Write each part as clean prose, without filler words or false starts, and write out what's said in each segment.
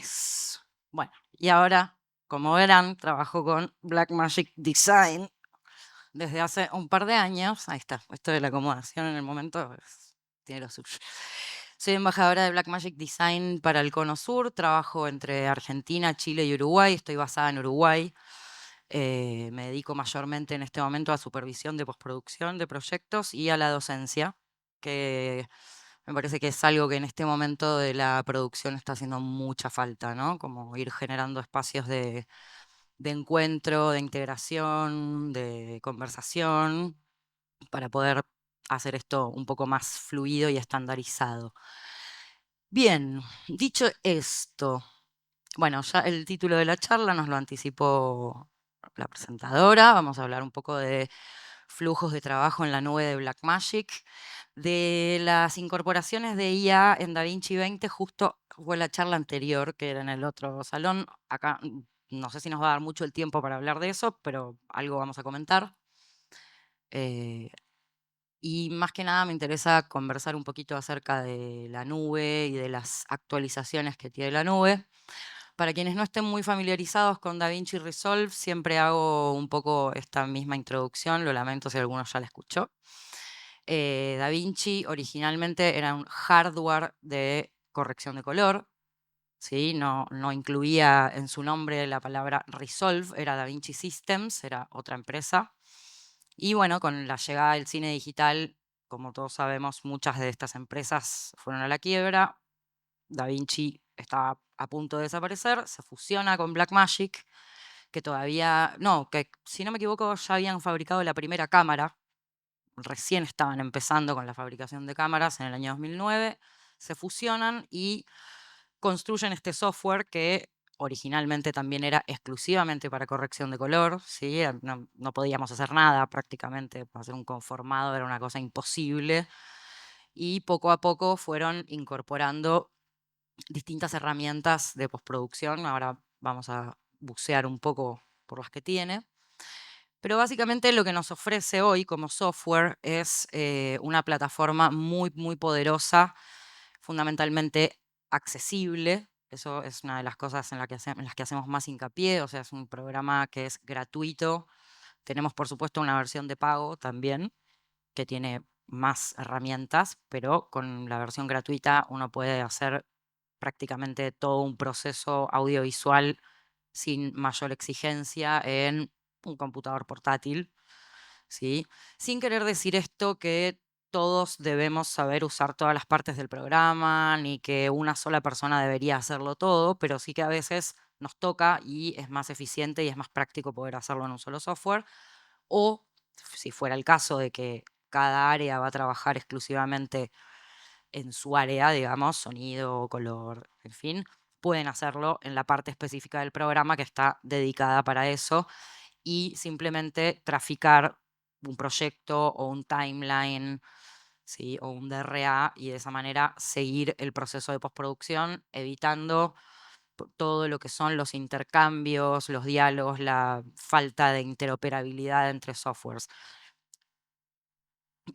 mes. Bueno, y ahora, como verán, trabajo con Blackmagic Design desde hace un par de años. Ahí está, esto de la acomodación en el momento tiene lo suyo. Soy embajadora de Blackmagic Design para el Cono Sur, trabajo entre Argentina, Chile y Uruguay, estoy basada en Uruguay. Me dedico mayormente en este momento a supervisión de postproducción de proyectos y a la docencia, que me parece que es algo que en este momento de la producción está haciendo mucha falta, ¿no? Como ir generando espacios de encuentro, de integración, de conversación, para poder hacer esto un poco más fluido y estandarizado. Bien, dicho esto, bueno, ya el título de la charla nos lo anticipó la presentadora. Vamos a hablar un poco de flujos de trabajo en la nube de Blackmagic, de las incorporaciones de IA en DaVinci 20. Justo fue la charla anterior, que era en el otro salón. Acá no sé si nos va a dar mucho el tiempo para hablar de eso, pero algo vamos a comentar. Eh, y más que nada me interesa conversar un poquito acerca de la nube y de las actualizaciones que tiene la nube. Para quienes no estén muy familiarizados con DaVinci Resolve, siempre hago un poco esta misma introducción, lo lamento si alguno ya la escuchó. DaVinci originalmente era un hardware de corrección de color, ¿sí? No incluía en su nombre la palabra Resolve, era DaVinci Systems, era otra empresa. Y bueno, con la llegada del cine digital, como todos sabemos, muchas de estas empresas fueron a la quiebra. DaVinci estaba a punto de desaparecer, se fusiona con Blackmagic, que todavía, no, que si no me equivoco ya habían fabricado la primera cámara, recién estaban empezando con la fabricación de cámaras en el año 2009, se fusionan y construyen este software que originalmente también era exclusivamente para corrección de color, ¿sí? No podíamos hacer nada prácticamente, hacer un conformado era una cosa imposible, y poco a poco fueron incorporando distintas herramientas de postproducción. Ahora vamos a bucear un poco por las que tiene. Pero básicamente lo que nos ofrece hoy como software es una plataforma muy, muy poderosa, fundamentalmente accesible. Eso es una de las cosas en, en las que hacemos más hincapié. O sea, es un programa que es gratuito. Tenemos, por supuesto, una versión de pago también, que tiene más herramientas, pero con la versión gratuita uno puede hacer prácticamente todo un proceso audiovisual sin mayor exigencia en un computador portátil, ¿sí? Sin querer decir esto que todos debemos saber usar todas las partes del programa, ni que una sola persona debería hacerlo todo, pero sí que a veces nos toca y es más eficiente y es más práctico poder hacerlo en un solo software. O si fuera el caso de que cada área va a trabajar exclusivamente en su área, digamos, sonido, color, en fin, pueden hacerlo en la parte específica del programa que está dedicada para eso y simplemente traficar un proyecto o un timeline, ¿sí? O un DRA y de esa manera seguir el proceso de postproducción, evitando todo lo que son los intercambios, los diálogos, la falta de interoperabilidad entre softwares.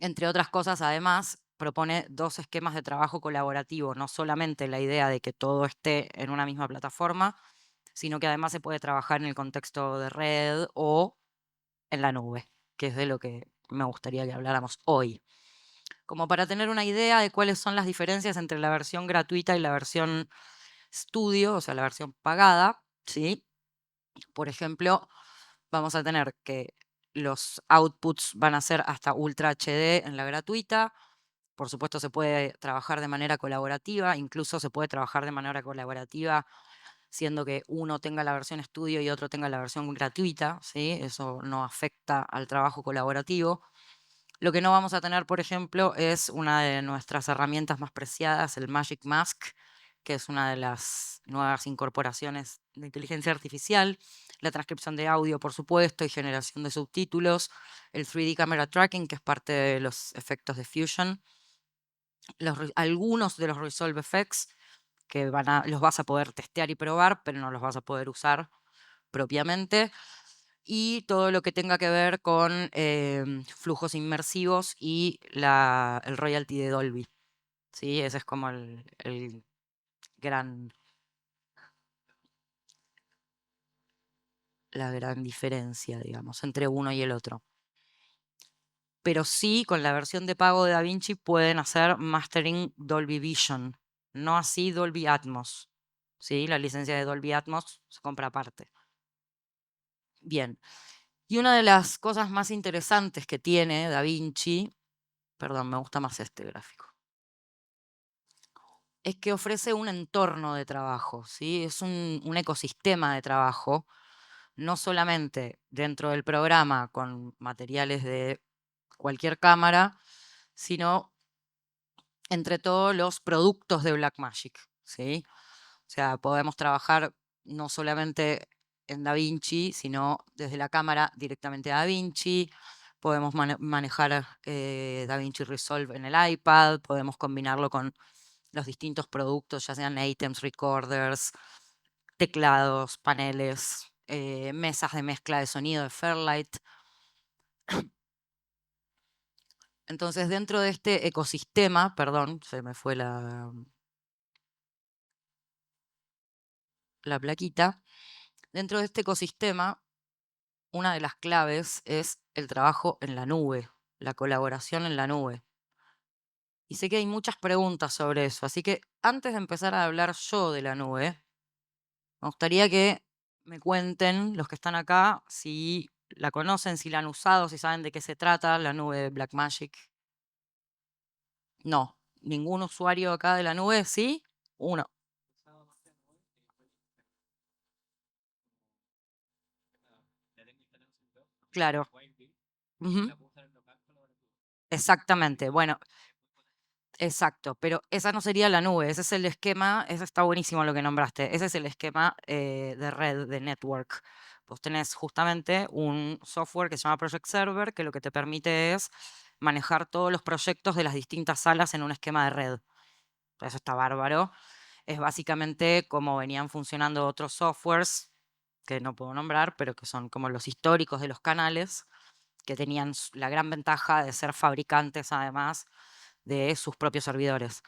Entre otras cosas, además, propone dos esquemas de trabajo colaborativo, no solamente la idea de que todo esté en una misma plataforma, sino que además se puede trabajar en el contexto de red o en la nube, que es de lo que me gustaría que habláramos hoy. Como para tener una idea de cuáles son las diferencias entre la versión gratuita y la versión Studio, o sea, la versión pagada, ¿sí? Por ejemplo, vamos a tener que los outputs van a ser hasta Ultra HD en la gratuita. Por supuesto, se puede trabajar de manera colaborativa, incluso se puede trabajar de manera colaborativa siendo que uno tenga la versión estudio y otro tenga la versión gratuita, ¿sí? Eso no afecta al trabajo colaborativo. Lo que no vamos a tener, por ejemplo, es una de nuestras herramientas más preciadas, el Magic Mask, que es una de las nuevas incorporaciones de inteligencia artificial, la transcripción de audio, por supuesto, y generación de subtítulos, el 3D Camera Tracking, que es parte de los efectos de Fusion, algunos de los Resolve Effects, que los vas a poder testear y probar, pero no los vas a poder usar propiamente, y todo lo que tenga que ver con flujos inmersivos y el royalty de Dolby. ¿Sí? Ese es como el gran la gran diferencia, digamos, entre uno y el otro. Pero sí, con la versión de pago de DaVinci pueden hacer mastering Dolby Vision, no así Dolby Atmos. ¿Sí? La licencia de Dolby Atmos se compra aparte. Bien. Y una de las cosas más interesantes que tiene DaVinci, perdón, me gusta más este gráfico, es que ofrece un entorno de trabajo, ¿sí? Es un ecosistema de trabajo, no solamente dentro del programa con materiales de cualquier cámara, sino entre todos los productos de Blackmagic, ¿sí? O sea, podemos trabajar no solamente en DaVinci, sino desde la cámara directamente a DaVinci. Podemos manejar DaVinci Resolve en el iPad, podemos combinarlo con los distintos productos, ya sean items, recorders, teclados, paneles, mesas de mezcla de sonido de Fairlight. Entonces, dentro de este ecosistema, perdón, se me fue la plaquita, dentro de este ecosistema, una de las claves es el trabajo en la nube, la colaboración en la nube. Y sé que hay muchas preguntas sobre eso, así que antes de empezar a hablar yo de la nube, me gustaría que me cuenten los que están acá si la conocen, si la han usado, si saben de qué se trata la nube de Blackmagic. No, ningún usuario acá de la nube, ¿sí? Uno, claro. Ujú. Exactamente. Bueno, exacto, pero esa no sería la nube, ese es el esquema, eso está buenísimo lo que nombraste, ese es el esquema de red, de network. Vos tenés justamente un software que se llama Project Server, que lo que te permite es manejar todos los proyectos de las distintas salas en un esquema de red. Eso está bárbaro. Es básicamente como venían funcionando otros softwares, que no puedo nombrar, pero que son como los históricos de los canales, que tenían la gran ventaja de ser fabricantes además de sus propios servidores.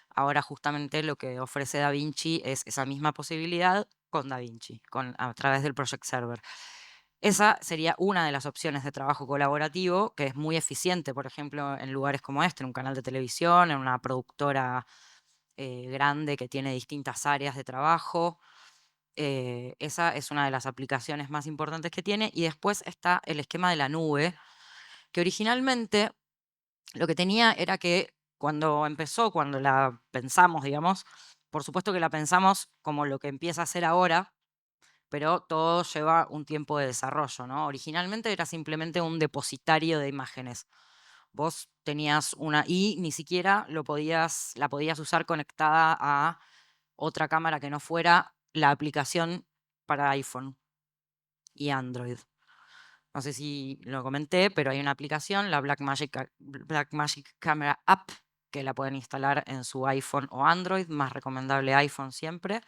Ahora justamente lo que ofrece DaVinci es esa misma posibilidad con DaVinci, a través del Project Server. Esa sería una de las opciones de trabajo colaborativo que es muy eficiente, por ejemplo, en lugares como este, en un canal de televisión, en una productora grande que tiene distintas áreas de trabajo. Esa es una de las aplicaciones más importantes que tiene. Y después está el esquema de la nube, que originalmente lo que tenía era que cuando empezó, cuando la pensamos, digamos, por supuesto que la pensamos como lo que empieza a hacer ahora, pero todo lleva un tiempo de desarrollo, ¿no? Originalmente era simplemente un depositario de imágenes. Vos tenías una y ni siquiera la podías usar conectada a otra cámara que no fuera la aplicación para iPhone y Android. No sé si lo comenté, pero hay una aplicación, la Blackmagic Camera App, que la pueden instalar en su iPhone o Android, más recomendable iPhone siempre.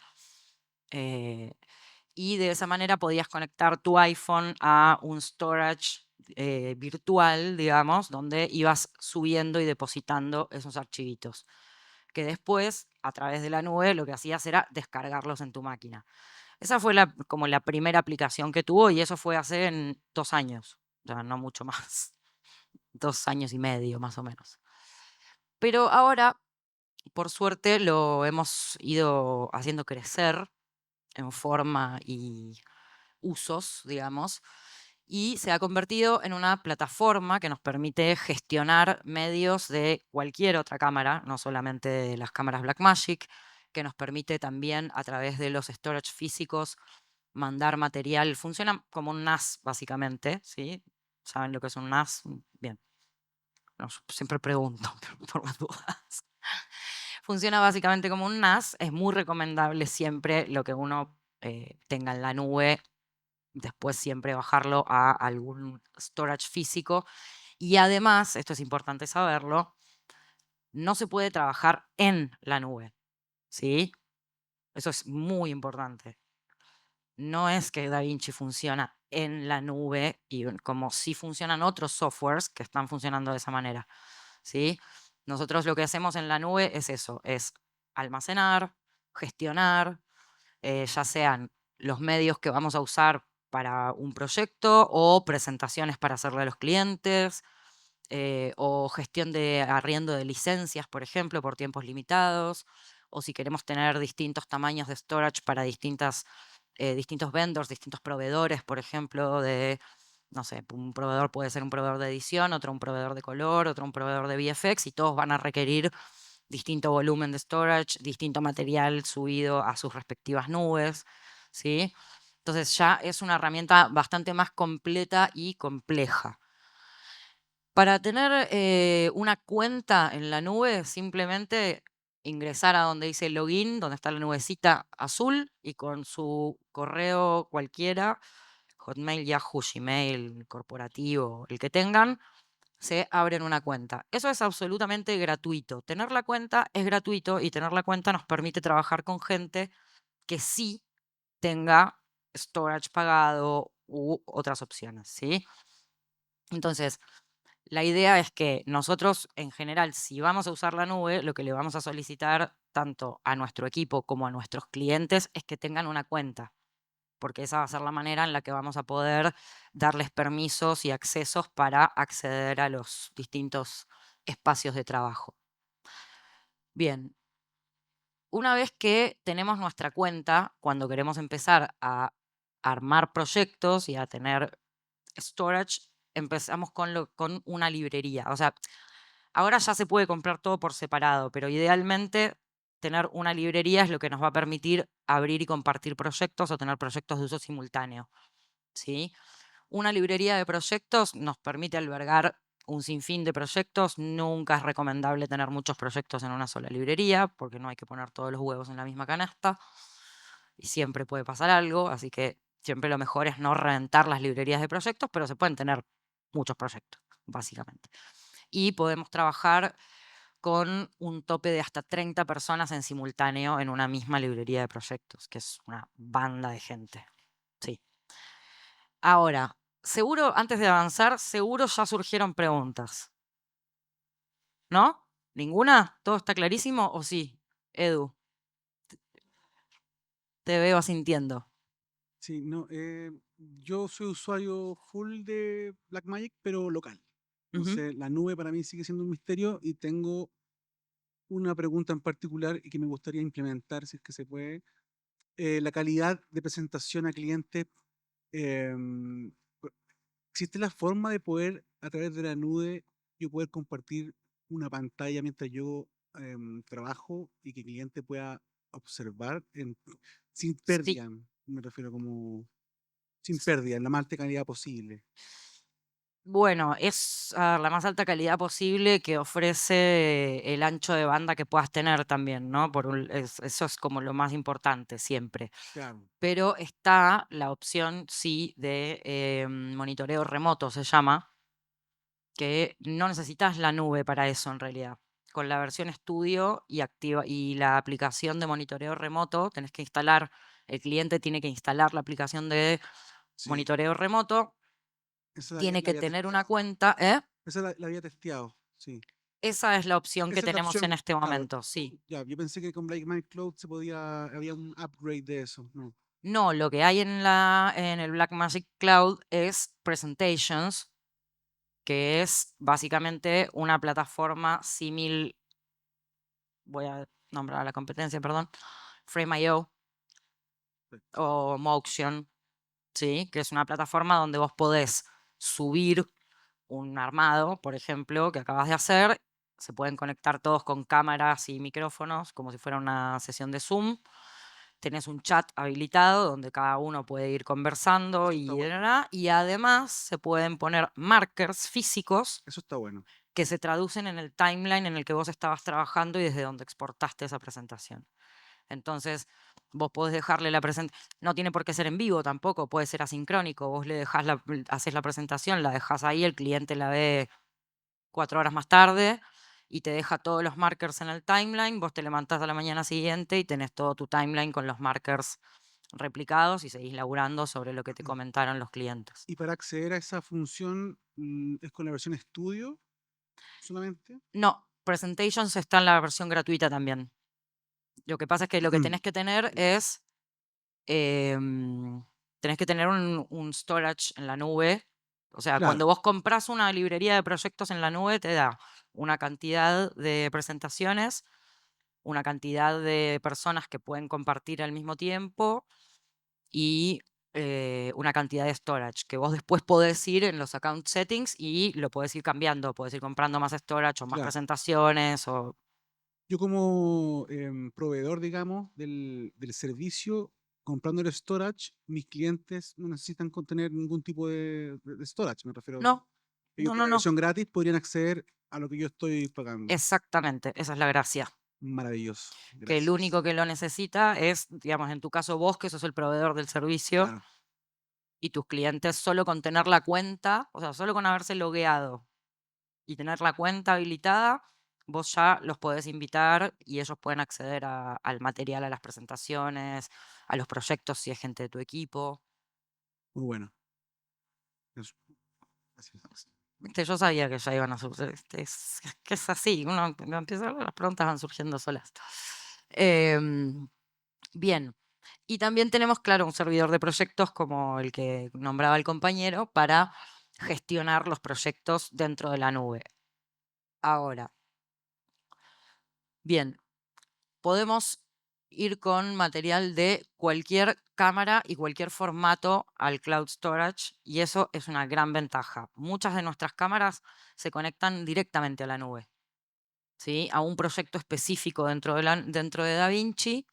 Y de esa manera podías conectar tu iPhone a un storage virtual, digamos, donde ibas subiendo y depositando esos archivitos, que después, a través de la nube, lo que hacías era descargarlos en tu máquina. Esa fue como la primera aplicación que tuvo y eso fue hace 2 años, o sea, no mucho más, 2 años y medio más o menos. Pero ahora, por suerte, lo hemos ido haciendo crecer en forma y usos, digamos, y se ha convertido en una plataforma que nos permite gestionar medios de cualquier otra cámara, no solamente de las cámaras Blackmagic, que nos permite también a través de los storage físicos mandar material. Funciona como un NAS, básicamente, ¿sí? ¿Saben lo que es un NAS? Bien, no, yo siempre pregunto por las dudas. Funciona básicamente como un NAS. Es muy recomendable siempre lo que uno tenga en la nube, después siempre bajarlo a algún storage físico. Y además, esto es importante saberlo, no se puede trabajar en la nube, ¿sí? Eso es muy importante. No es que DaVinci funciona en la nube y como si funcionan otros softwares que están funcionando de esa manera, ¿sí? Nosotros lo que hacemos en la nube es eso, es almacenar, gestionar, ya sean los medios que vamos a usar para un proyecto o presentaciones para hacerle a los clientes, o gestión de arriendo de licencias, por ejemplo, por tiempos limitados, o si queremos tener distintos tamaños de storage para distintos vendors, distintos proveedores, por ejemplo, no sé, un proveedor puede ser un proveedor de edición, otro un proveedor de color, otro un proveedor de VFX, y todos van a requerir distinto volumen de storage, distinto material subido a sus respectivas nubes, ¿sí? Entonces ya es una herramienta bastante más completa y compleja. Para tener una cuenta en la nube, simplemente ingresar a donde dice login, donde está la nubecita azul, y con su correo cualquiera, Hotmail, Yahoo, Gmail, corporativo, el que tengan, se abren una cuenta. Eso es absolutamente gratuito. Tener la cuenta es gratuito y tener la cuenta nos permite trabajar con gente que sí tenga storage pagado u otras opciones, ¿sí? Entonces, la idea es que nosotros, en general, si vamos a usar la nube, lo que le vamos a solicitar tanto a nuestro equipo como a nuestros clientes es que tengan una cuenta, porque esa va a ser la manera en la que vamos a poder darles permisos y accesos para acceder a los distintos espacios de trabajo. Bien, una vez que tenemos nuestra cuenta, cuando queremos empezar a armar proyectos y a tener storage, empezamos con una librería. O sea, ahora ya se puede comprar todo por separado, pero idealmente tener una librería es lo que nos va a permitir abrir y compartir proyectos o tener proyectos de uso simultáneo, ¿sí? Una librería de proyectos nos permite albergar un sinfín de proyectos. Nunca es recomendable tener muchos proyectos en una sola librería porque no hay que poner todos los huevos en la misma canasta y siempre puede pasar algo, así que siempre lo mejor es no reventar las librerías de proyectos, pero se pueden tener muchos proyectos, básicamente. Y podemos trabajar con un tope de hasta 30 personas en simultáneo en una misma librería de proyectos, que es una banda de gente. Sí. Ahora, seguro, antes de avanzar, seguro ya surgieron preguntas. ¿No? ¿Ninguna? ¿Todo está clarísimo o sí? Edu, te veo asintiendo. Sí, no, yo soy usuario full de Blackmagic, pero local. Ujú. Entonces, la nube para mí sigue siendo un misterio y tengo una pregunta en particular y que me gustaría implementar, si es que se puede. La calidad de presentación a clientes. em, ¿Existe la forma de poder, a través de la nube, yo poder compartir una pantalla mientras yo trabajo y que el cliente pueda observar sin Sí. pérdida? Me refiero como sin pérdida, en la más alta calidad posible. Bueno, es la más alta calidad posible que ofrece el ancho de banda que puedas tener también, ¿no? Eso es como lo más importante siempre. Claro. Pero está la opción, sí, de monitoreo remoto, se llama, que no necesitas la nube para eso en realidad. Con la versión estudio y la aplicación de monitoreo remoto, tenés que instalar, el cliente tiene que instalar la aplicación de Sí, monitoreo remoto, esa tiene la que había tener una testeado. cuenta, ¿eh? Esa la había testeado, sí. Esa es la opción que Esa es la tenemos en opción, este claro. momento, sí. Ya, yo pensé que con Black Cloud se podía, había un upgrade de eso. No. No, lo que hay en el Blackmagic Cloud es Presentations, que es básicamente una plataforma símil, voy a nombrar a la competencia, perdón, Frame.io Perfecto. o Motion, ¿sí? Que es una plataforma donde vos podés subir un armado, por ejemplo, que acabas de hacer. Se pueden conectar todos con cámaras y micrófonos, como si fuera una sesión de Zoom. Tenés un chat habilitado donde cada uno puede ir conversando Eso está y, bueno. y además se pueden poner markers físicos Eso está bueno. que se traducen en el timeline en el que vos estabas trabajando y desde donde exportaste esa presentación. Entonces, vos podés dejarle la presentación, no tiene por qué ser en vivo tampoco, puede ser asincrónico, vos le dejás haces la presentación, la dejás ahí, el cliente la ve 4 horas más tarde y te deja todos los markers en el timeline, vos te levantás a la mañana siguiente y tenés todo tu timeline con los markers replicados y seguís laburando sobre lo que te comentaron los clientes. Y para acceder a esa función, ¿es con la versión estudio solamente? No, Presentations está en la versión gratuita también. Lo que pasa es que lo que tenés que tener es em, tenés que tener un storage en la nube. O sea, Claro, cuando vos compras una librería de proyectos en la nube, te da una cantidad de presentaciones, una cantidad de personas que pueden compartir al mismo tiempo y una cantidad de storage que vos después podés ir en los account settings y lo podés ir cambiando, podés ir comprando más storage o más claro. presentaciones o... Yo como proveedor, digamos, del servicio, comprando el storage, mis clientes no necesitan contener ningún tipo de storage, me refiero. No, Ellos no, con no, la no. versión gratis podrían acceder a lo que yo estoy pagando. Exactamente, esa es la gracia. Maravilloso, Que el gracias. único que lo necesita es, digamos, en tu caso vos, que sos el proveedor del servicio, Claro, y tus clientes solo con tener la cuenta, o sea, solo con haberse logueado y tener la cuenta habilitada, vos ya los podés invitar y ellos pueden acceder al material, a las presentaciones, a los proyectos si es gente de tu equipo. muy bueno. Eso, gracias. Viste, yo sabía que ya iban a suceder. Es que es así, uno cuando empieza a hablar, las preguntas van surgiendo solas. Em, Bien. Y también tenemos, claro, un servidor de proyectos como el que nombraba el compañero para gestionar los proyectos dentro de la nube. Ahora, bien, podemos ir con material de cualquier cámara y cualquier formato al cloud storage y eso es una gran ventaja. Muchas de nuestras cámaras se conectan directamente a la nube, ¿sí? A un proyecto específico dentro de DaVinci,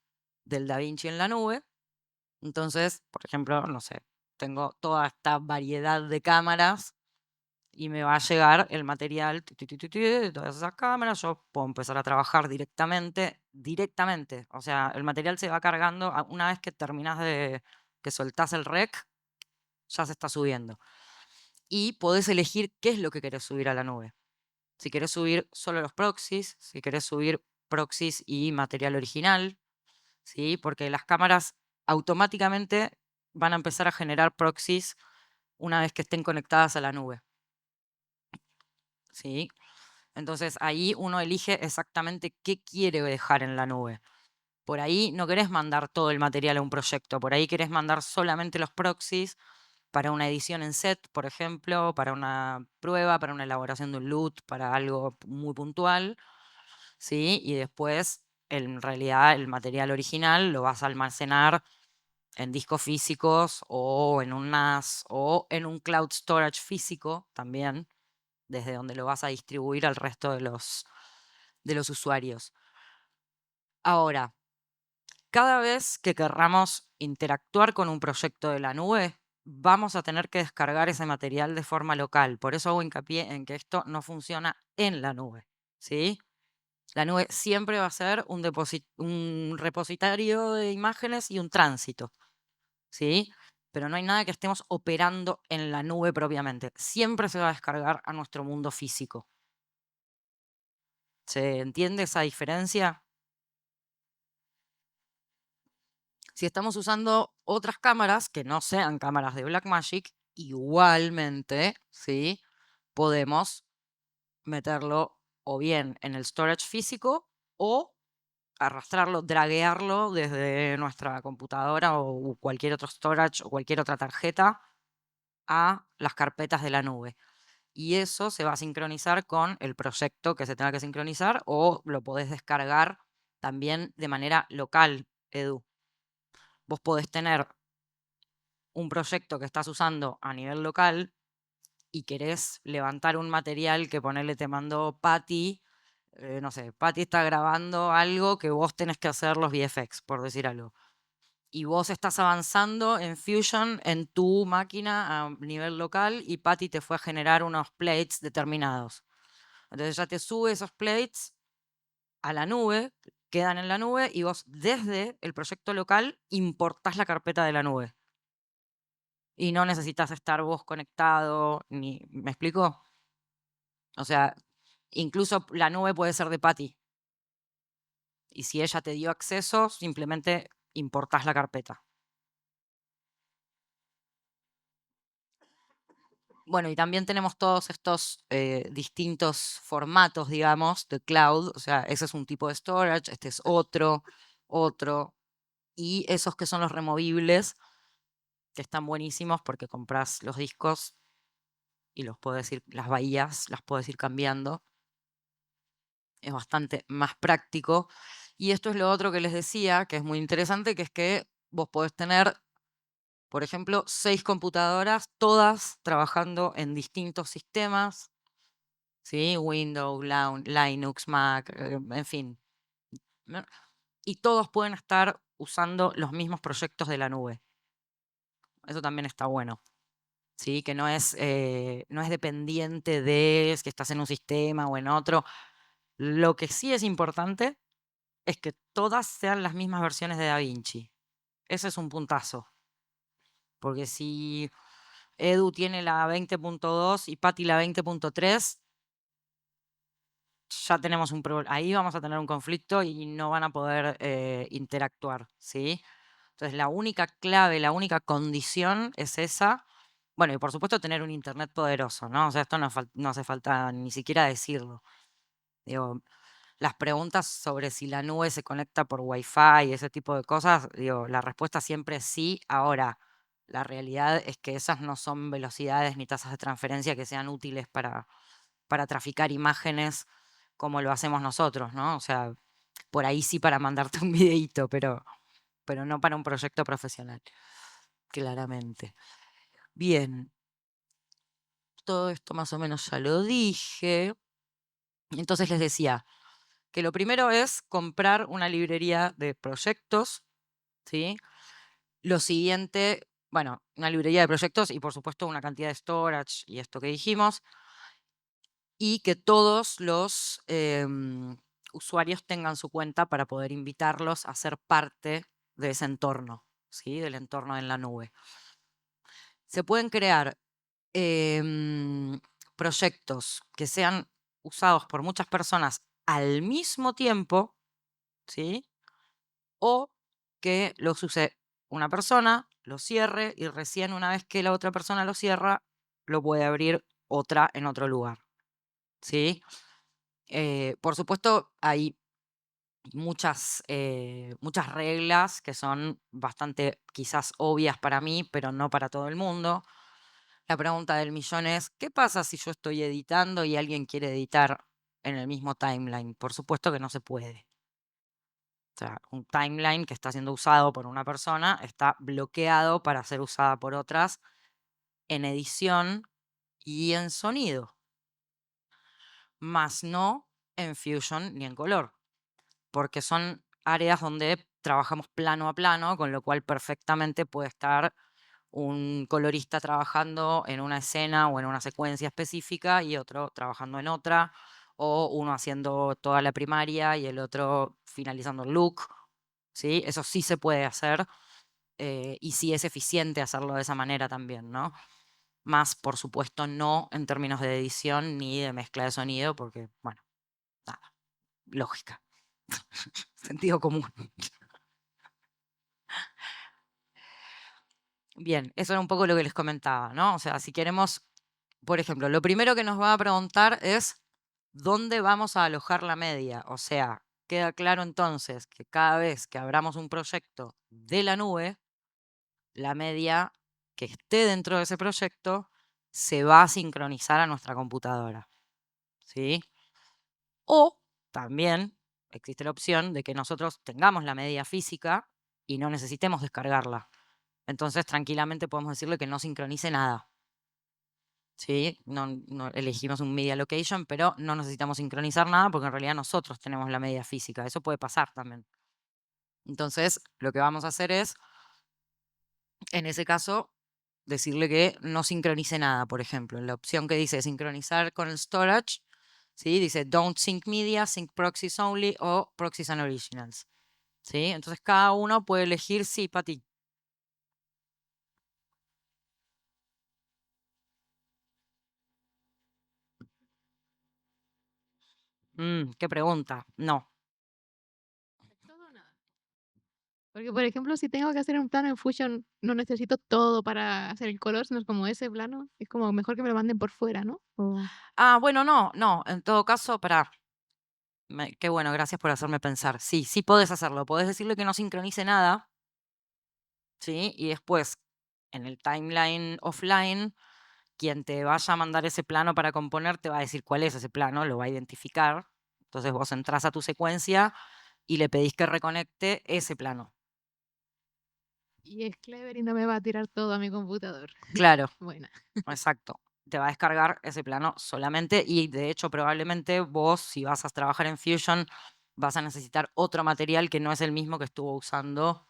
del DaVinci en la nube. Entonces, por ejemplo, no sé, tengo toda esta variedad de cámaras y me va a llegar el material de todas esas cámaras. Yo puedo empezar a trabajar directamente. O sea, el material se va cargando una vez que terminas que soltás el rec, ya se está subiendo. Y podés elegir qué es lo que querés subir a la nube. Si querés subir solo los proxies, si querés subir proxies y material original, ¿sí? Porque las cámaras automáticamente van a empezar a generar proxies una vez que estén conectadas a la nube, ¿sí? Entonces ahí uno elige exactamente qué quiere dejar en la nube. Por ahí no querés mandar todo el material a un proyecto, por ahí querés mandar solamente los proxies para una edición en set, por ejemplo, para una prueba, para una elaboración de un loot, para algo muy puntual, ¿sí? Y después, en realidad, el material original lo vas a almacenar en discos físicos o en un NAS o en un cloud storage físico también, desde donde lo vas a distribuir al resto de los usuarios. Ahora, cada vez que querramos interactuar con un proyecto de la nube, vamos a tener que descargar ese material de forma local. Por eso hago hincapié en que esto no funciona en la nube, ¿sí? La nube siempre va a ser un repositorio de imágenes y un tránsito, ¿sí? Pero no hay nada que estemos operando en la nube propiamente. Siempre se va a descargar a nuestro mundo físico. ¿Se entiende esa diferencia? Si estamos usando otras cámaras que no sean cámaras de Blackmagic, igualmente, ¿sí? Podemos meterlo o bien en el storage físico o arrastrarlo, draguearlo desde nuestra computadora o cualquier otro storage o cualquier otra tarjeta a las carpetas de la nube. Y eso se va a sincronizar con el proyecto que se tenga que sincronizar o lo podés descargar también de manera local, Edu. Vos podés tener un proyecto que estás usando a nivel local y querés levantar un material que ponerle te mandó Patty, no sé, Patty está grabando algo que vos tenés que hacer los VFX, por decir algo. Y vos estás avanzando en Fusion en tu máquina a nivel local y Patty te fue a generar unos plates determinados. Entonces ya te sube esos plates a la nube, quedan en la nube y vos desde el proyecto local importás la carpeta de la nube. Y no necesitas estar vos conectado, ni, ¿me explico? O sea, incluso la nube puede ser de Patty. Y si ella te dio acceso, simplemente importás la carpeta. Bueno, y también tenemos todos estos distintos formatos, digamos, de cloud. O sea, ese es un tipo de storage, este es otro, otro. Y esos que son los removibles que están buenísimos porque compras los discos y los puedes ir, las bahías las puedes ir cambiando. Es bastante más práctico. Y esto es lo otro que les decía, que es muy interesante, que es que vos podés tener, por ejemplo, 6 computadoras, todas trabajando en distintos sistemas, ¿sí? Windows, Linux, Mac, en fin, ¿no? Y todos pueden estar usando los mismos proyectos de la nube. Eso también está bueno, ¿sí? Que no es dependiente de si estás en un sistema o en otro. Lo que sí es importante es que todas sean las mismas versiones de DaVinci. Ese es un puntazo. Porque si Edu tiene la 20.2 y Patty la 20.3, ya tenemos un problema. Ahí vamos a tener un conflicto y no van a poder interactuar, ¿sí? Entonces, la única clave, la única condición es esa. Bueno, y por supuesto tener un internet poderoso, ¿no? O sea, esto no hace falta ni siquiera decirlo. Digo, las preguntas sobre si la nube se conecta por Wi-Fi y ese tipo de cosas, digo, la respuesta siempre es sí. Ahora, la realidad es que esas no son velocidades ni tasas de transferencia que sean útiles para traficar imágenes como lo hacemos nosotros, ¿no? O sea, por ahí sí para mandarte un videíto, pero no para un proyecto profesional, claramente. Bien, todo esto más o menos ya lo dije. Entonces les decía que lo primero es comprar una librería de proyectos, ¿sí? Lo siguiente, bueno, una librería de proyectos y por supuesto una cantidad de storage y esto que dijimos, y que todos los usuarios tengan su cuenta para poder invitarlos a ser parte de ese entorno, ¿sí? Del entorno en la nube. Se pueden crear proyectos que sean usados por muchas personas al mismo tiempo, ¿sí? O que los use una persona, lo cierre y recién una vez que la otra persona lo cierra, lo puede abrir otra en otro lugar, ¿sí? Por supuesto, hay muchas reglas que son bastante quizás obvias para mí, pero no para todo el mundo. La pregunta del millón es, ¿qué pasa si yo estoy editando y alguien quiere editar en el mismo timeline? Por supuesto que no se puede. O sea, un timeline que está siendo usado por una persona está bloqueado para ser usada por otras en edición y en sonido, más no en Fusion ni en color, porque son áreas donde trabajamos plano a plano, con lo cual perfectamente puede estar un colorista trabajando en una escena o en una secuencia específica y otro trabajando en otra, o uno haciendo toda la primaria y el otro finalizando el look, ¿sí? Eso sí se puede hacer y sí es eficiente hacerlo de esa manera también, ¿no? Más, por supuesto, no en términos de edición ni de mezcla de sonido, porque, bueno, nada, lógica, sentido común. Bien, eso era un poco lo que les comentaba, ¿no? O sea, si queremos, por ejemplo, lo primero que nos va a preguntar es dónde vamos a alojar la media. O sea, queda claro entonces que cada vez que abramos un proyecto de la nube, la media que esté dentro de ese proyecto se va a sincronizar a nuestra computadora, ¿sí? O también existe la opción de que nosotros tengamos la media física y no necesitemos descargarla. Entonces, tranquilamente podemos decirle que no sincronice nada. ¿Sí? No elegimos un media location, pero no necesitamos sincronizar nada porque en realidad nosotros tenemos la media física. Eso puede pasar también. Entonces, lo que vamos a hacer es, en ese caso, decirle que no sincronice nada, por ejemplo. En la opción que dice sincronizar con el storage, ¿sí? Dice don't sync media, sync proxies only o proxies and originals. ¿Sí? Entonces, cada uno puede elegir, sí, Pati. ¿Qué pregunta? No. Todo o nada. Porque, por ejemplo, si tengo que hacer un plano en Fusion, no necesito todo para hacer el color, sino es como ese plano, es como mejor que me lo manden por fuera, ¿no? O Ah, bueno, no, no. En todo caso, para qué bueno, gracias por hacerme pensar. Sí, sí podés hacerlo. Podés decirle que no sincronice nada, ¿sí? Y después, en el timeline offline, quien te vaya a mandar ese plano para componer te va a decir cuál es ese plano, lo va a identificar. Entonces vos entrás a tu secuencia y le pedís que reconecte ese plano. Y es clever y no me va a tirar todo a mi computador. Claro, Buena. exacto. Te va a descargar ese plano solamente y de hecho probablemente vos, si vas a trabajar en Fusion, vas a necesitar otro material que no es el mismo que estuvo usando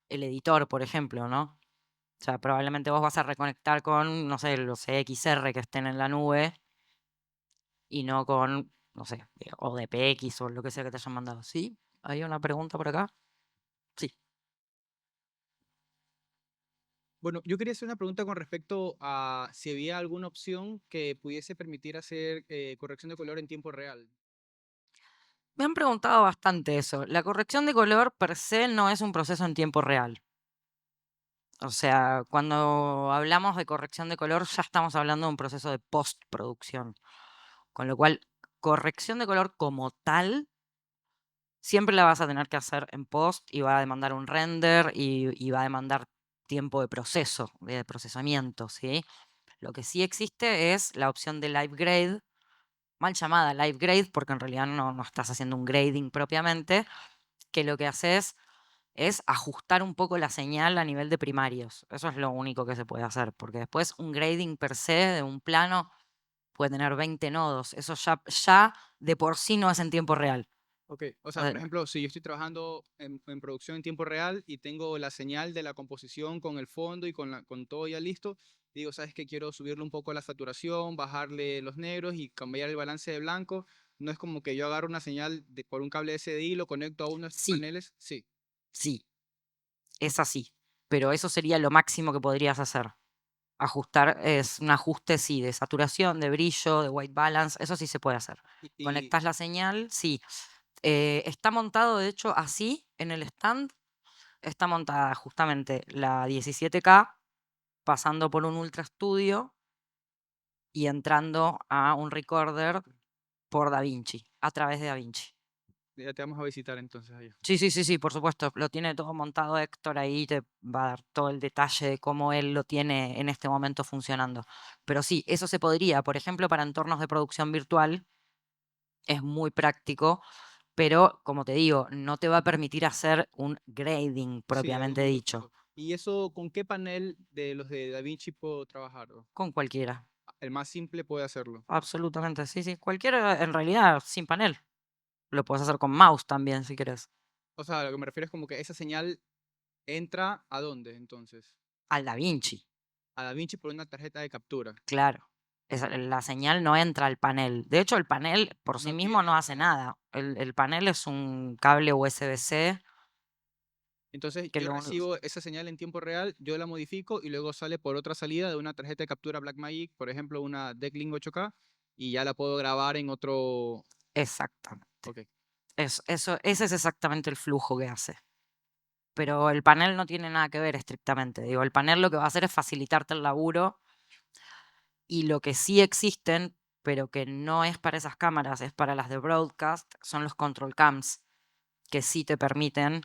el editor, por ejemplo, ¿no? O sea, probablemente vos vas a reconectar con, no sé, los EXR que estén en la nube y no con, no sé, ODPX o lo que sea que te hayan mandado. ¿Sí? ¿Hay una pregunta por acá? Sí. Bueno, yo quería hacer una pregunta con respecto a si había alguna opción que pudiese permitir hacer corrección de color en tiempo real. Me han preguntado bastante eso. La corrección de color per se no es un proceso en tiempo real. O sea, cuando hablamos de corrección de color ya estamos hablando de un proceso de postproducción. Con lo cual, corrección de color como tal, siempre la vas a tener que hacer en post y va a demandar un render y va a demandar tiempo de proceso, de procesamiento, ¿sí? Lo que sí existe es la opción de live grade, mal llamada live grade, porque en realidad no estás haciendo un grading propiamente, que lo que haces es ajustar un poco la señal a nivel de primarios. Eso es lo único que se puede hacer, porque después un grading per se de un plano puede tener 20 nodos. Eso ya de por sí no es en tiempo real. Ok, o O sea, sea, por ejemplo, si yo estoy trabajando en producción en tiempo real y tengo la señal de la composición con el fondo y con todo ya listo, digo, ¿sabes qué? Quiero subirle un poco la saturación, bajarle los negros y cambiar el balance de blanco. No es como que yo agarro una señal por un cable SDI, lo conecto a uno de estos sí, paneles. Sí. sí, es así. Pero eso sería lo máximo que podrías hacer. Ajustar es un ajuste, sí, de saturación, de brillo, de white balance, eso sí se puede hacer. Y, y- Conectas la señal, sí. Está montado, de hecho, así en el stand. Está montada justamente la 17K, pasando por un Ultra Studio y entrando a un recorder por DaVinci, a través de DaVinci. ya te vamos a visitar entonces allá. Sí, sí, sí, sí, por supuesto. Lo tiene todo montado Héctor ahí, te va a dar todo el detalle de cómo él lo tiene en este momento funcionando. Pero sí, eso se podría, por ejemplo, para entornos de producción virtual, es muy práctico, pero como te digo, no te va a permitir hacer un grading Sí, propiamente dicho, ¿Y eso con qué panel de los de DaVinci puedo trabajar? con cualquiera. El más simple puede hacerlo. Absolutamente, sí, sí. Cualquiera, en realidad, sin panel. Lo puedes hacer con mouse también, si quieres. O sea, lo que me refiero es como que esa señal entra ¿a dónde entonces? Al DaVinci, A DaVinci por una tarjeta de captura. claro. La señal no entra al panel. De hecho, el panel por sí No mismo tiene no hace entrada. nada. El panel es un cable USB-C Entonces que yo lo único... recibo esa señal en tiempo real, yo la modifico y luego sale por otra salida de una tarjeta de captura Blackmagic, por ejemplo, una Decklink 8K, y ya la puedo grabar en otro. Exactamente. Ok. Ese es exactamente el flujo que hace. Pero el panel no tiene nada que ver estrictamente. Digo, el panel lo que va a hacer es facilitarte el laburo y lo que sí existen, pero que no es para esas cámaras, es para las de broadcast, son los control cams, que sí te permiten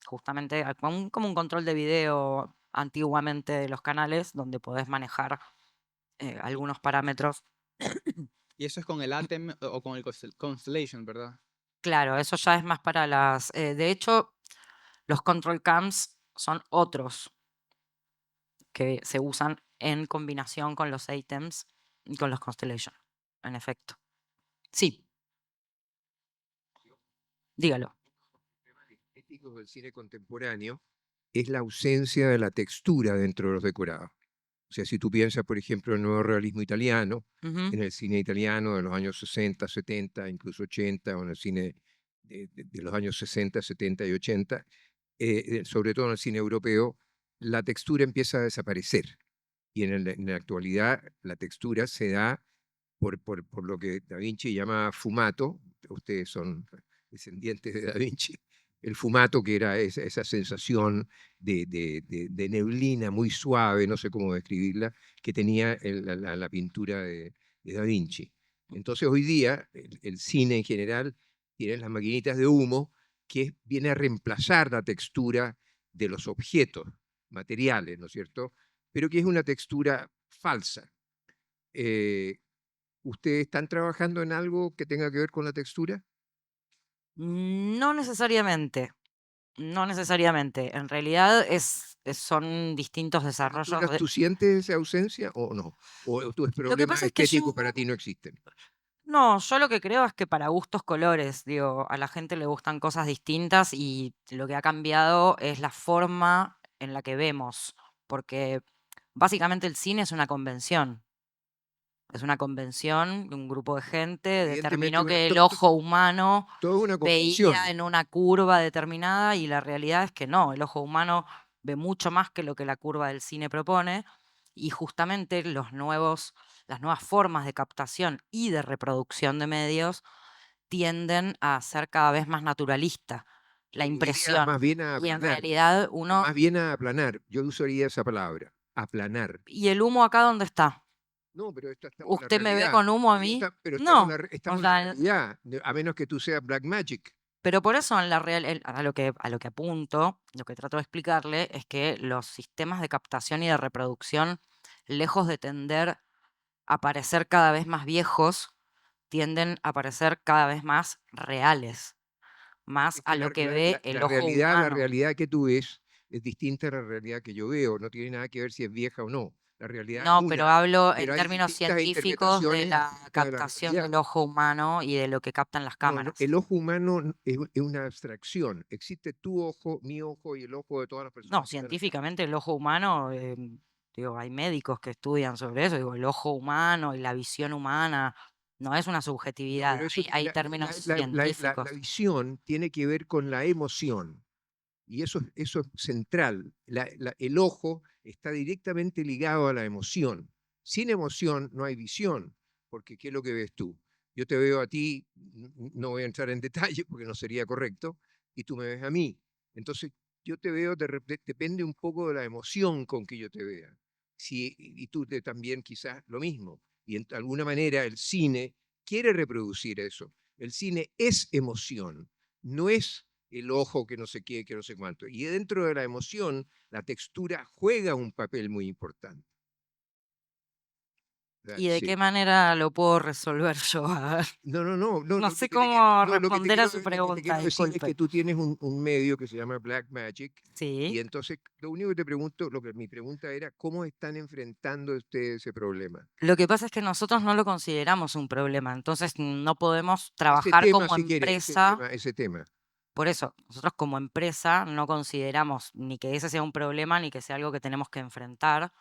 justamente como un control de video antiguamente de los canales, donde podés manejar Y, algunos parámetros. y eso es con el ATEM o con el Constellation, ¿verdad? Claro, eso ya es más para las... de hecho, los control cams son otros que se usan en combinación con los items y con los constellation, en efecto. Sí, dígalo. Estéticos del cine contemporáneo es la ausencia de la textura dentro de los decorados. O sea, si tú piensas, por ejemplo, en el nuevo realismo italiano, Ujú. en el cine italiano de los años 60, 70, incluso 80, o en el cine de los años 60, 70 y 80, sobre todo en el cine europeo, la textura empieza a desaparecer. Y en la actualidad la textura se da por lo que Da Vinci llama fumato. Ustedes son descendientes de Da Vinci. El fumato, que era esa sensación de neblina muy suave, no sé cómo describirla, que tenía la pintura de Da Vinci. Entonces hoy día el cine en general tiene las maquinitas de humo que viene a reemplazar la textura de los objetos. materiales, ¿no es cierto? Pero que es una textura falsa. ¿Ustedes están trabajando en algo que tenga que ver con la textura? No necesariamente, no necesariamente. En realidad son distintos desarrollos de... ¿Tú sientes esa ausencia o no? ¿O tus Lo que problemas pasa es que estéticos yo... para ti no existen? No, yo lo que creo es que para gustos colores, digo, a la gente le gustan cosas distintas y lo que ha cambiado es la forma en la que vemos, porque básicamente el cine es una convención. Es una convención, un grupo de gente Evidentemente, determinó que el ojo humano todo es una veía convención. en una curva determinada y la realidad es que no, el ojo humano ve mucho más que lo que la curva del cine propone y justamente las nuevas formas de captación y de reproducción de medios tienden a ser cada vez más naturalista, la Yo diría más impresión. bien a Y en aplanar, realidad uno, más bien a aplanar. Yo usaría esa palabra, aplanar. ¿y el humo acá dónde está? No, pero estamos en la ¿Usted me ve realidad. con humo a mí? Pero No. O estamos en la sea, realidad, a menos que tú seas Black Magic. pero por eso en la a lo que apunto, lo que trato de explicarle es que los sistemas de captación y de reproducción, lejos de tender a parecer cada vez más viejos, tienden a parecer cada vez más reales, más Es a que lo que ve el ojo la humano. realidad que tú ves es distinta a la realidad que yo veo. No tiene nada que ver si es vieja o no. La realidad es No, pero una, hablo en pero hay términos distintas científicos de interpretaciones la acerca de la captación realidad. del ojo humano y de lo que captan las No, cámaras. el ojo humano es una abstracción. Existe tu ojo, mi ojo y el ojo de todas las personas No, que están acá. científicamente el ojo humano, digo, hay médicos que estudian sobre eso, digo, el ojo humano y la visión humana no es una No, subjetividad, pero eso, hay términos científicos. la visión tiene que ver con la emoción. Y eso es central. El ojo está directamente ligado a la emoción. Sin emoción no hay visión, porque ¿qué es lo que ves tú? Yo te veo a ti, no voy a entrar en detalle porque no sería correcto, y tú me ves a mí. Entonces, yo te veo, depende un poco de la emoción con que yo te vea. Y tú también quizás lo mismo. Y de alguna manera el cine quiere reproducir eso. El cine es emoción, no es el ojo que no sé qué, que no sé cuánto. Y dentro de la emoción, la textura juega un papel muy importante. ¿Y de qué Sí. manera lo puedo resolver yo? A ver, No, no lo que sé te quiero, cómo no, responder a su lo que te pregunta, quiero decir es disculpe. que tú tienes un medio que se llama Black Magic. Y Sí. entonces, lo único que te pregunto, mi pregunta era, ¿cómo están enfrentando ustedes ese problema? Lo que pasa es que nosotros no lo consideramos un problema, entonces no podemos Ese trabajar tema, como si quieres, empresa. ese tema. Por eso, nosotros como empresa no consideramos ni que ese sea un problema ni que sea algo que tenemos que enfrentar.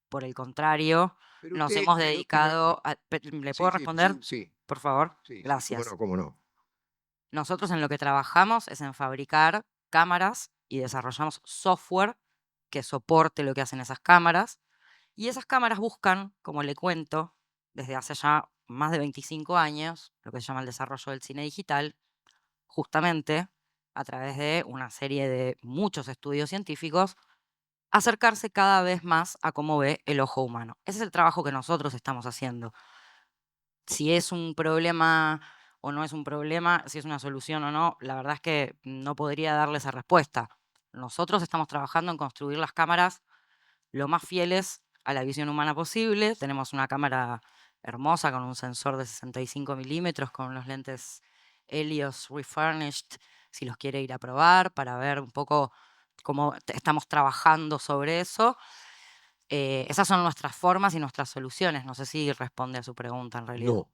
Por el contrario, Pero nos usted, hemos dedicado a... ¿Le puedo sí, sí, responder? sí, Por favor. sí, sí, Gracias. cómo no. Nosotros en lo que trabajamos es en fabricar cámaras y desarrollamos software que soporte lo que hacen esas cámaras. Y esas cámaras buscan, como le cuento, desde hace ya más de 25 años, lo que se llama el desarrollo del cine digital, justamente a través de una serie de muchos estudios científicos, acercarse cada vez más a cómo ve el ojo humano. Ese es el trabajo que nosotros estamos haciendo. Si es un problema o no es un problema, si es una solución o no, la verdad es que no podría darle esa respuesta. Nosotros estamos trabajando en construir las cámaras lo más fieles a la visión humana posible. Tenemos una cámara hermosa con un sensor de 65 milímetros, con los lentes Helios Refurnished, si los quiere ir a probar, para ver un poco cómo estamos trabajando sobre eso. Esas son nuestras formas y nuestras soluciones. No sé si responde a su pregunta en realidad. No,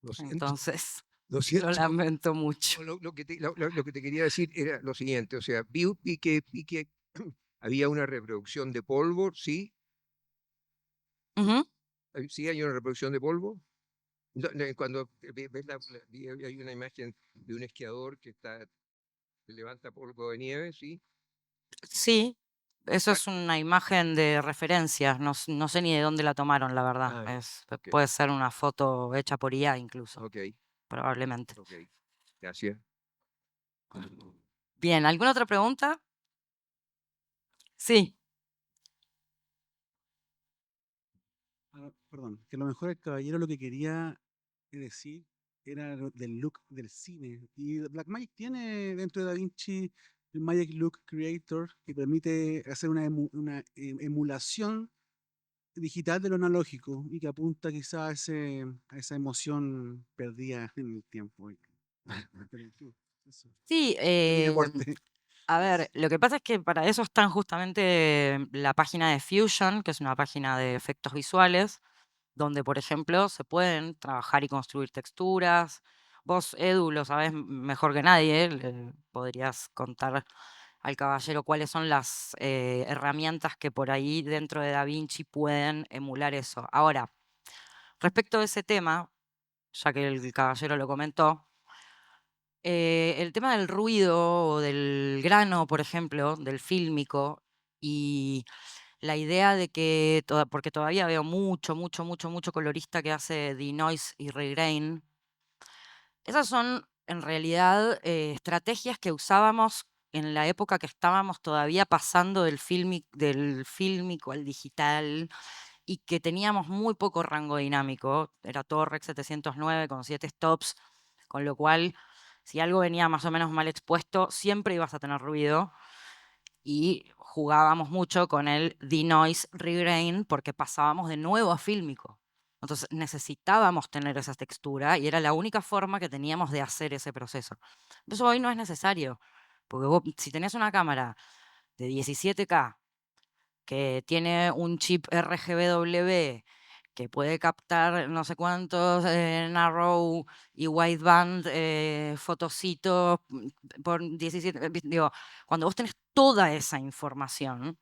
lo siento, Entonces, lo lo siento. lamento mucho. No, lo que te quería decir era lo siguiente, o sea, vi que había una reproducción de polvo, ¿sí? Ujú. ¿Sí hay una reproducción de polvo? Cuando ves hay una imagen de un esquiador que levanta polvo de nieve, ¿sí? Sí, eso ¿Cuál? es una imagen de referencia. No, no sé ni de dónde la tomaron, la verdad. Ah, ya, ok, Puede ser una foto hecha por IA incluso, ok, probablemente. ok, gracias. Bien, ¿alguna otra pregunta? Sí. Perdón, que a lo mejor el caballero lo que quería decir era del look del cine. Y Blackmagic tiene dentro de Da Vinci el Magic Look Creator, que permite hacer una emulación digital de lo analógico y que apunta quizá a esa emoción perdida en el tiempo. Pero, en fin, eso. Sí, Mi aporte. a ver, lo que pasa es que para eso están justamente la página de Fusion, que es una página de efectos visuales, donde, por ejemplo, se pueden trabajar y construir texturas. Vos, Edu, lo sabés mejor que nadie, le podrías contar al caballero cuáles son las herramientas que por ahí dentro de DaVinci pueden emular eso. Ahora, respecto a ese tema, ya que el caballero lo comentó, el tema del ruido o del grano, por ejemplo, del fílmico, y la idea de que, porque todavía veo mucho colorista que hace denoise y regrain, esas son en realidad estrategias que usábamos en la época que estábamos todavía pasando del fílmico al digital y que teníamos muy poco rango dinámico. Era todo Rec 709 con 7 stops, con lo cual si algo venía más o menos mal expuesto, siempre ibas a tener ruido. Y jugábamos mucho con el denoise regrain porque pasábamos de nuevo a fílmico. Entonces necesitábamos tener esa textura y era la única forma que teníamos de hacer ese proceso. Eso hoy no es necesario, porque vos, si tenés una cámara de 17K que tiene un chip RGBW que puede captar no sé cuántos narrow y wideband fotocitos por 17, digo, cuando vos tenés toda esa información,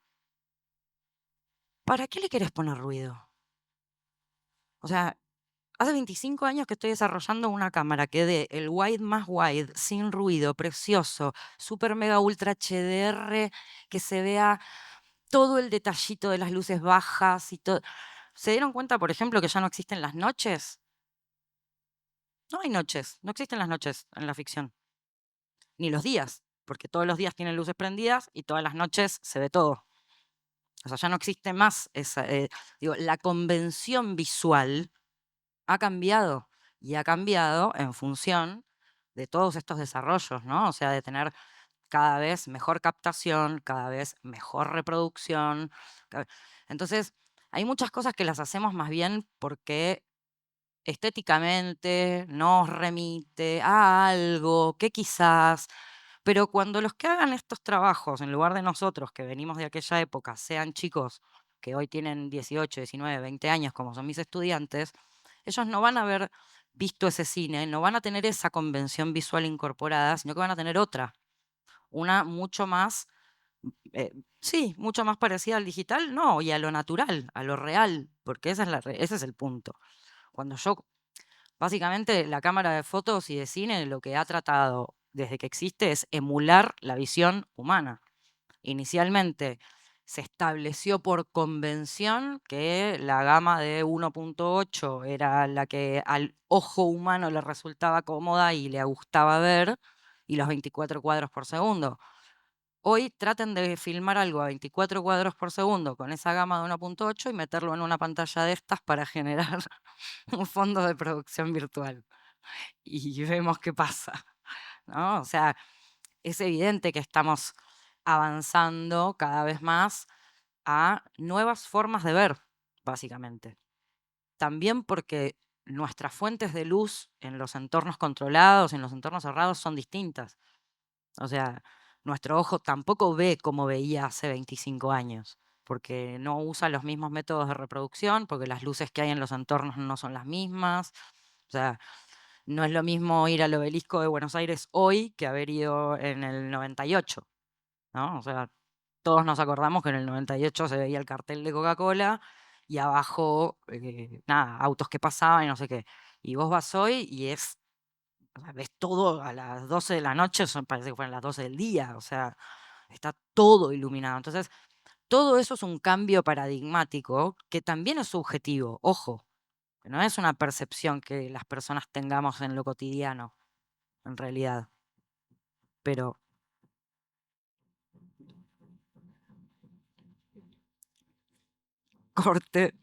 ¿para qué le querés poner ruido? O sea, hace 25 años que estoy desarrollando una cámara que dé el wide más wide, sin ruido, precioso, super mega ultra HDR, que se vea todo el detallito de las luces bajas y todo. ¿Se dieron cuenta, por ejemplo, que ya no existen las noches? No hay noches, no existen las noches en la ficción, ni los días, porque todos los días tienen luces prendidas y todas las noches se ve todo. O sea, ya no existe más esa, digo, la convención visual ha cambiado y ha cambiado en función de todos estos desarrollos, ¿no? O sea, de tener cada vez mejor captación, cada vez mejor reproducción. Entonces, hay muchas cosas que las hacemos más bien porque estéticamente nos remite a algo que quizás, pero cuando los que hagan estos trabajos, en lugar de nosotros que venimos de aquella época, sean chicos que hoy tienen 18, 19, 20 años, como son mis estudiantes, ellos no van a haber visto ese cine, no van a tener esa convención visual incorporada, sino que van a tener otra, una mucho más, eh, sí, mucho más parecida al digital, no, y a lo natural, a lo real, porque ese es el punto. Cuando yo Básicamente, la cámara de fotos y de cine lo que ha tratado desde que existe es emular la visión humana. Inicialmente se estableció por convención que la gama de 1.8 era la que al ojo humano le resultaba cómoda y le gustaba ver, y los 24 cuadros por segundo. Hoy traten de filmar algo a 24 cuadros por segundo con esa gama de 1.8 y meterlo en una pantalla de estas para generar un fondo de producción virtual y vemos qué pasa, ¿no? O sea, es evidente que estamos avanzando cada vez más a nuevas formas de ver, básicamente. También porque nuestras fuentes de luz en los entornos controlados, en los entornos cerrados, son distintas. O sea, nuestro ojo tampoco ve como veía hace 25 años, porque no usa los mismos métodos de reproducción, porque las luces que hay en los entornos no son las mismas. O sea, no es lo mismo ir al obelisco de Buenos Aires hoy que haber ido en el 98, ¿no? O sea, todos nos acordamos que en el 98 se veía el cartel de Coca-Cola y abajo, nada, autos que pasaban y no sé qué. Y vos vas hoy y o sea, ves todo a las 12 de la noche, parece que fueran las 12 del día, o sea, está todo iluminado. Entonces, todo eso es un cambio paradigmático que también es subjetivo, ojo, que no es una percepción que las personas tengamos en lo cotidiano, en realidad. Pero corte.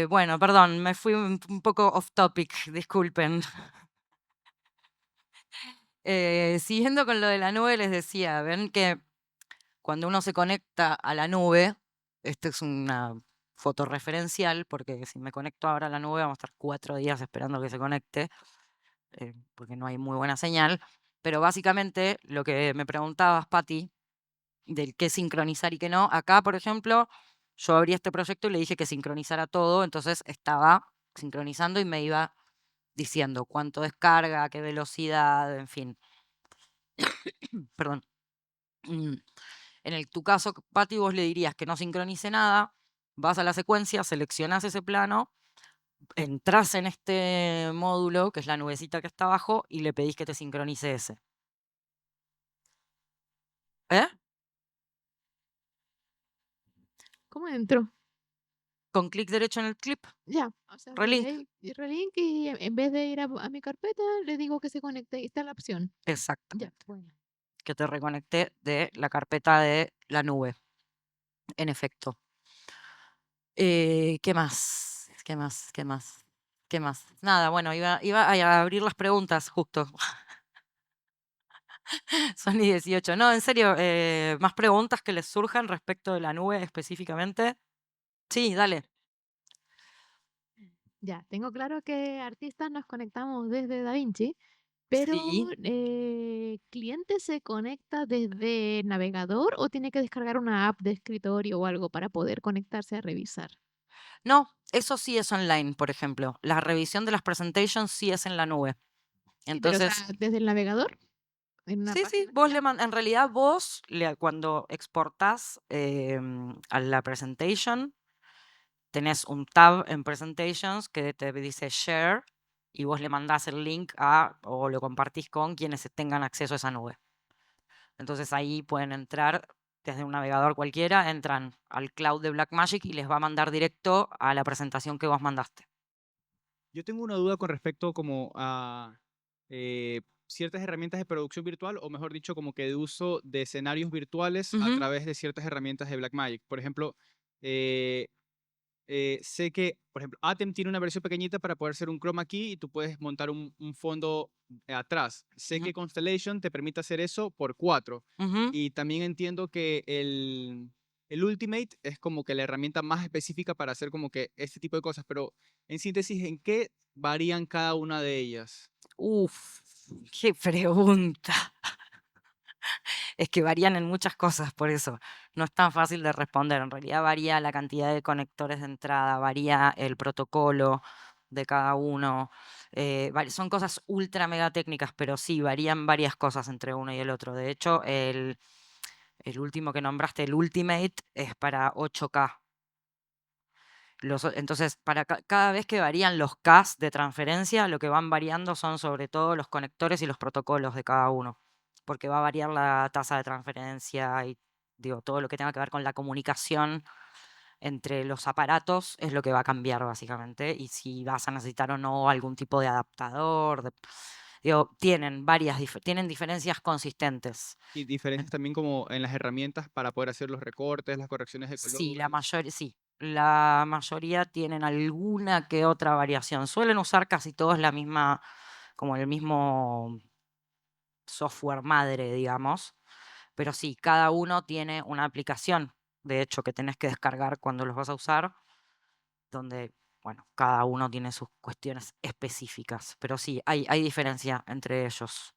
Bueno, perdón, me fui un poco off topic, disculpen. Siguiendo con lo de la nube, les decía, ven que cuando uno se conecta a la nube, esta es una foto referencial, porque si me conecto ahora a la nube vamos a estar 4 días esperando que se conecte, porque no hay muy buena señal. Pero básicamente lo que me preguntabas, Pati, del qué sincronizar y qué no, acá, por ejemplo, yo abrí este proyecto y le dije que sincronizara todo, entonces estaba sincronizando y me iba diciendo cuánto descarga, qué velocidad, en fin. Perdón. Mm, tu caso, Pati, vos le dirías que no sincronice nada, vas a la secuencia, seleccionás ese plano, entras en este módulo, que es la nubecita que está abajo, y le pedís que te sincronice ese. ¿Eh? ¿Cómo entro? Con clic derecho en el clip, Ya, o sea, relink. y relink y en vez de ir a mi carpeta, le digo que se conecte y está la opción. Exacto. Ya, bueno. Que te reconecte de la carpeta de la nube. En efecto. ¿Qué más? ¿Qué más? ¿Qué más? ¿Qué más? Nada, bueno, iba a abrir las preguntas justo. Son y 18. No, en serio, ¿más preguntas que les surjan respecto de la nube específicamente? Sí, dale. Ya, tengo claro que artistas nos conectamos desde DaVinci, pero Sí. ¿cliente se conecta desde navegador o tiene que descargar una app de escritorio o algo para poder conectarse a revisar? No, eso sí es online, por ejemplo. La revisión de las presentations sí es en la nube. Sí, pero o sea, Entonces, desde el navegador, en una sí, página. vos Ya. en realidad vos, cuando exportás a la presentation, tenés un tab en presentations que te dice share y vos le mandás el link o lo compartís con quienes tengan acceso a esa nube. Entonces ahí pueden entrar desde un navegador cualquiera, entran al cloud de Blackmagic y les va a mandar directo a la presentación que vos mandaste. Yo tengo una duda con respecto como a ciertas herramientas de producción virtual, o mejor dicho, como que de uso de escenarios virtuales a Ujú, través de ciertas herramientas de Blackmagic. Por ejemplo, eh, sé que, por ejemplo, Atem tiene una versión pequeñita para poder hacer un chroma key y tú puedes montar un fondo atrás. Sé ujú, que Constellation te permite hacer eso por 4. ujú. Y también entiendo que el Ultimate es como que la herramienta más específica para hacer como que este tipo de cosas. Pero en síntesis, ¿en qué varían cada una de ellas? Uf, qué pregunta. Es que varían en muchas cosas, por eso no es tan fácil de responder. En realidad varía la cantidad de conectores de entrada, varía el protocolo de cada uno. Son cosas ultra mega técnicas, pero sí, varían varias cosas entre uno y el otro. De hecho, el último que nombraste, el Ultimate, es para 8K. Entonces, cada vez que varían los Ks de transferencia, lo que van variando son sobre todo los conectores y los protocolos de cada uno, porque va a variar la tasa de transferencia y digo, todo lo que tenga que ver con la comunicación entre los aparatos es lo que va a cambiar básicamente, y si vas a necesitar o no algún tipo de adaptador. Digo, tienen diferencias consistentes. Y diferentes también como en las herramientas para poder hacer los recortes, las correcciones de Sí, colores. sí, la mayoría tienen alguna que otra variación. Suelen usar casi todos la misma, como el mismo software madre, digamos, pero sí, cada uno tiene una aplicación, de hecho, que tenés que descargar cuando los vas a usar, donde, bueno, cada uno tiene sus cuestiones específicas, pero sí, hay diferencia entre ellos.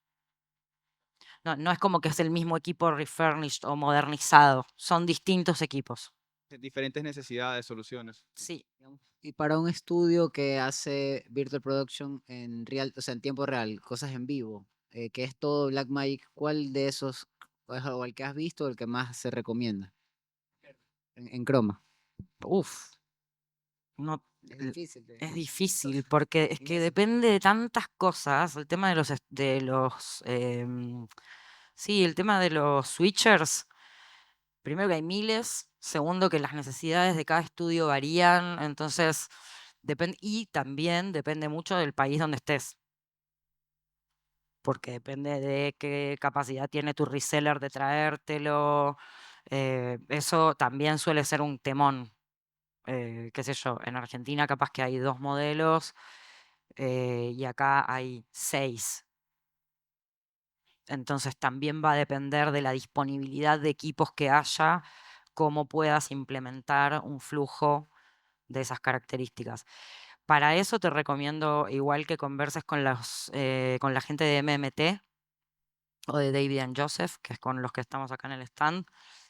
No, no es como que es el mismo equipo refurbished o modernizado, son distintos equipos. Diferentes necesidades, soluciones. Sí. Digamos. Y para un estudio que hace virtual production en real, o sea, en tiempo real, cosas en vivo, que es todo Blackmagic, ¿cuál de esos, o el que has visto, el que más se recomienda? En Chroma. Uf, no, Es difícil. es difícil porque es que depende de tantas cosas. El tema de sí, el tema de los switchers. Primero que hay miles, segundo que las necesidades de cada estudio varían, entonces depende, y también depende mucho del país donde estés, porque depende de qué capacidad tiene tu reseller de traértelo. Eso también suele ser un temón. Qué sé yo, en Argentina capaz que hay 2 modelos y acá hay 6. Entonces también va a depender de la disponibilidad de equipos que haya, cómo puedas implementar un flujo de esas características. Para eso te recomiendo igual que converses con con la gente de MMT o de David and Joseph, que es con los que estamos acá en el stand,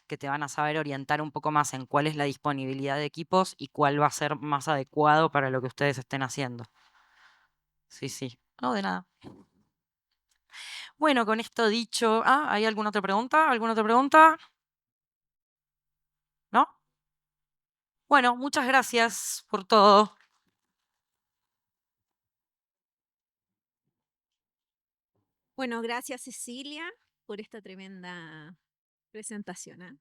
que te van a saber orientar un poco más en cuál es la disponibilidad de equipos y cuál va a ser más adecuado para lo que ustedes estén haciendo. Sí, sí. No, de nada. Bueno, con esto dicho, ¿hay alguna otra pregunta? ¿Alguna otra pregunta? ¿No? Bueno, muchas gracias por todo. Bueno, gracias Cecilia por esta tremenda presentación, ¿ah?